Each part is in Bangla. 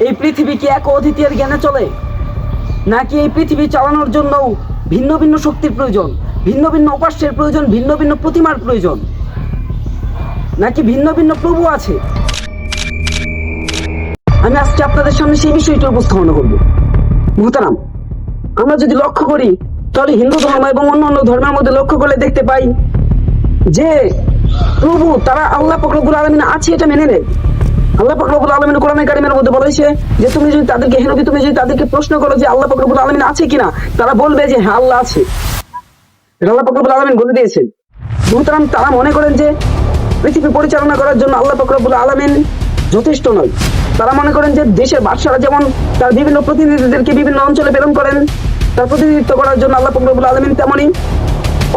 এই পৃথিবী কি এক অদ্বিতীয় জ্ঞানে চলে, নাকি এই পৃথিবী চালানোর জন্য ভিন্ন ভিন্ন শক্তির প্রয়োজন, ভিন্ন ভিন্ন উপাস্যের প্রয়োজন, ভিন্ন ভিন্ন প্রতিমার প্রয়োজন, নাকি ভিন্ন ভিন্ন প্রভু আছে? আমি আজকে আপনাদের সামনে সেই বিষয়টি উপস্থাপনা করব। মুহতারাম, আমরা যদি লক্ষ্য করি তাহলে হিন্দু ধর্ম এবং অন্যান্য ধর্মের মধ্যে লক্ষ্য করলে দেখতে পাই যে প্রভু তারা আল্লাহ পাক রব্বুল আলামিন আছে এটা মেনে নেয়। আল্লাহ পাক রব্বুল আলামিন কোরআনে কারীমের মধ্যে বলেছে যে তুমি যদি তাদেরকে তুমি যদি তাদেরকে প্রশ্ন করো যে আল্লাহ পাক রব্বুল আলামিন আছে কিনা, তারা বলবে যে হ্যাঁ আল্লাহ আছে। এটা আল্লাহ পাক রব্বুল আলামিন বলে দিয়েছেন। মুহতারাম, তারা মনে করেন যে পৃথিবী পরিচালনা করার জন্য আল্লাহ পাক রব্বুল আলামিন যথেষ্ট নয়। তারা মনে করেন যে দেশের বাদশারা যেমন তার বিভিন্ন প্রতিনিধিদেরকে বিভিন্ন অঞ্চলে প্রেরণ করেন তার প্রতিনিধিত্ব করার জন্য আল্লাহ পাক রব্বুল আলামিন তেমনি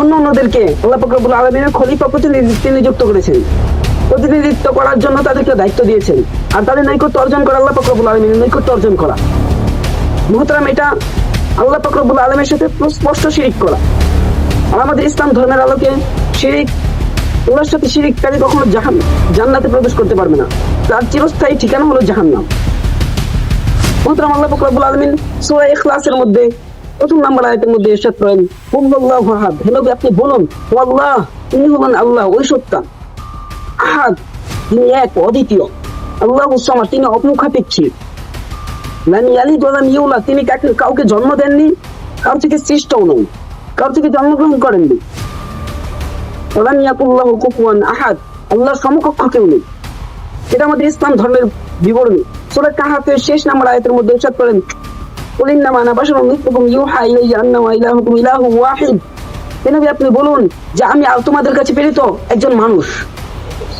অন্যদেরকে আল্লাহ পাক রব্বুল আলামিনের খলিফা প্রতিনিধিত্ব নিযুক্ত করেছেন। প্রতিনিধিত্ব করার জন্য তাদেরকে দায়িত্ব দিয়েছেন, আর তাদের নৈকট্য অর্জন করা আল্লাহ পাক রব্বুল আলামিনের নৈকট্য অর্জন করা। মুহতারাম, এটা আল্লাহ পাক রব্বুল আলামিনের সাথে স্পষ্ট শিরিক করা। আর আমাদের ইসলাম ধর্মের আলোকে শিরিক, ওনার সাথে শিরিককারী কখনো জান্নাতে প্রবেশ করতে পারবে না, তার চিরস্থায়ী ঠিকানা হলো জাহান্নাম। মুহতারাম, আল্লাহ পাক রব্বুল আলামিন সূরা ইখলাসের মধ্যে প্রথম নাম্বার আয়াতের মধ্যে ইরশাদ করেন, কুল্লাল্লাহু আহাদ, হে নবী আপনি বলুন ওয়াল্লাহ, তিনি হলেন আল্লাহ ওই সত্তা, আহাদ তিনি এক অদ্বিতীয়, আল্লাহু সামাদ তিনি অপরিখাপেক্ষী, লাম ইয়ালিদ ওয়া লাম ইউলাদ তিনি কাউকে জন্ম দেননি, কারো থেকে সৃষ্টও নন, কারো থেকে জন্মগ্রহণ করেননি, ওয়া লাম ইয়াকুল্লাহু কুফুয়ান আহাদ আল্লাহর সমকক্ষ কেউ নেই। এটা আমাদের ইসলাম ধর্মের বিবরণী। সূরা কাহফের শেষ নাম্বার আয়াতের মধ্যে ইরশাদ করেন, কুল ইন্নামা আনা বাশারুম মিসলুকুম ইউহা ইলাইয়া আন্নামা ইলাহুকুম ইলাহুন ওয়াহিদ, হে নবী আপনি বলুন যে আমি তোমাদের কাছে প্রেরিত একজন মানুষ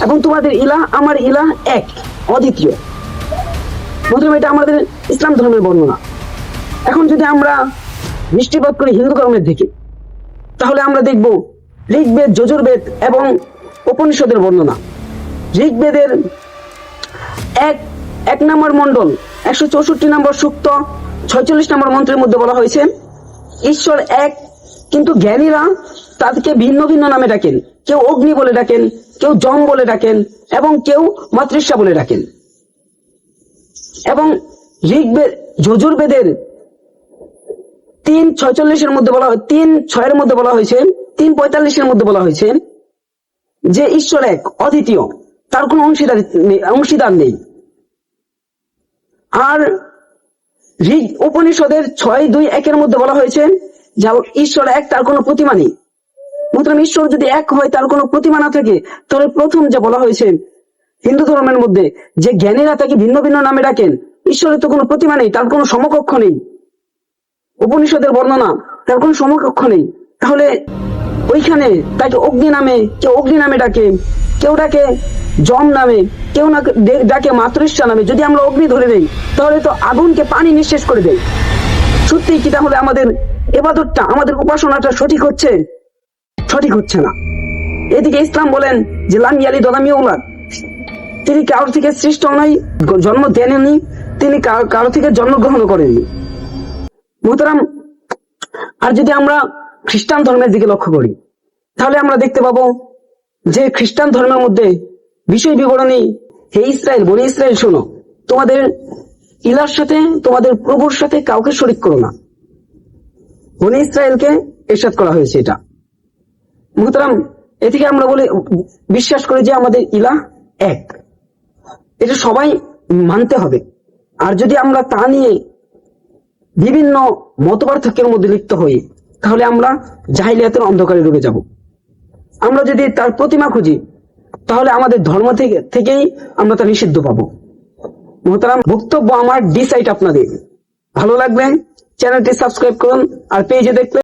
এবং তোমাদের ইলাহ আমার ইলাহ এক, অদ্বিতীয়। বন্ধুরা, এটা আমাদের ইসলাম ধর্মের বর্ণনা। এখন যদি আমরা দৃষ্টিপাত করি হিন্দু ধর্মের দিকে, তাহলে আমরা দেখব ঋগ্বেদ, যজুর্বেদ এবং উপনিষদের বর্ণনা। ঋগ্বেদের এক নম্বর মন্ডল 164 নম্বর সূক্ত 46 নম্বর মন্ত্রের মধ্যে বলা হয়েছে ঈশ্বর এক, কিন্তু জ্ঞানীরা তাদেরকে ভিন্ন ভিন্ন নামে ডাকেন। কেউ অগ্নি বলে ডাকেন, কেউ যম বলে ডাকেন এবং কেউ মাতৃষ্যা বলে ডাকেন। এবং যজুর্বেদের 3:46 মধ্যে বলা হয়, 3:6 মধ্যে বলা হয়েছে, 3:45 মধ্যে বলা হয়েছে যে ঈশ্বর এক, অদ্বিতীয়, তার কোনো অংশীদার নেই। আর উপনিষদের 6:2-1 মধ্যে বলা হয়েছে যে ঈশ্বর এক, তার কোনো প্রতিমা নেই। মাত্র ঈশ্বর যদি এক হয়, তার কোনো প্রতিমা না থাকে, তাহলে প্রথম যে বলা হয়েছে হিন্দু ধর্মের মধ্যে যে জ্ঞানীরা তাকে ভিন্ন ভিন্ন নামে ডাকেন, ঈশ্বরের তো কোনো প্রতিমা নেই, তার কোনো সমকক্ষ নেই। উপনিষদের বর্ণনা, তার কোনো সমকক্ষ নেই। তাহলে ওইখানে তাকে অগ্নি নামে, কেউ অগ্নি নামে ডাকে, কেউ ডাকে যম নামে, কেউ না ডাকে মাতৃষ্যা নামে। যদি আমরা অগ্নি ধরে নেই, তাহলে তো আগুনকে পানি নিঃশেষ করে দেয়। সত্যি কি তাহলে আমাদের ইবাদতটা, আমাদের উপাসনাটা সঠিক হচ্ছে? সঠিক হচ্ছে না। এদিকে ইসলাম বলেন যে লাম ইয়ালিদ ওয়া লাম ইউলাদ, তিনি কারো থেকে সৃষ্ট নয়, জন্ম দেননি, তিনি কারো থেকে জন্মগ্রহণ করেননি। মুহতারাম, আর যদি আমরা খ্রিস্টান ধর্মের দিকে লক্ষ্য করি, তাহলে আমরা দেখতে পাবো যে খ্রিস্টান ধর্মের মধ্যে বিষয় বিবরণী, হে ইসরায়েল, বনি ইসরায়েল শোনো, তোমাদের ইলার সাথে, তোমাদের প্রভুর সাথে কাউকে শরীক করো না। বনি ইসরায়েলকে ইরশাদ করা হয়েছে এটা। মুহতারাম, এ থেকে আমরা বিশ্বাস করি যে আমাদের ইলাহ এক, এটা সবাই মানতে হবে। আর যদি আমরা তা নিয়ে বিভিন্ন মতপার্থক্যের মধ্যে লিপ্ত হই, তাহলে আমরা জাহিলিয়াতের অন্ধকারে ডুবে যাব। আমরা যদি তার প্রতিমা খুঁজি, তাহলে আমাদের ধর্ম থেকেই আমরা তা নিষিদ্ধ পাবো। মুহতারাম, বক্তব্য আমার ডিসাইড আপনাদের। ভালো লাগবে চ্যানেলটি সাবস্ক্রাইব করুন, আর পেজে দেখলে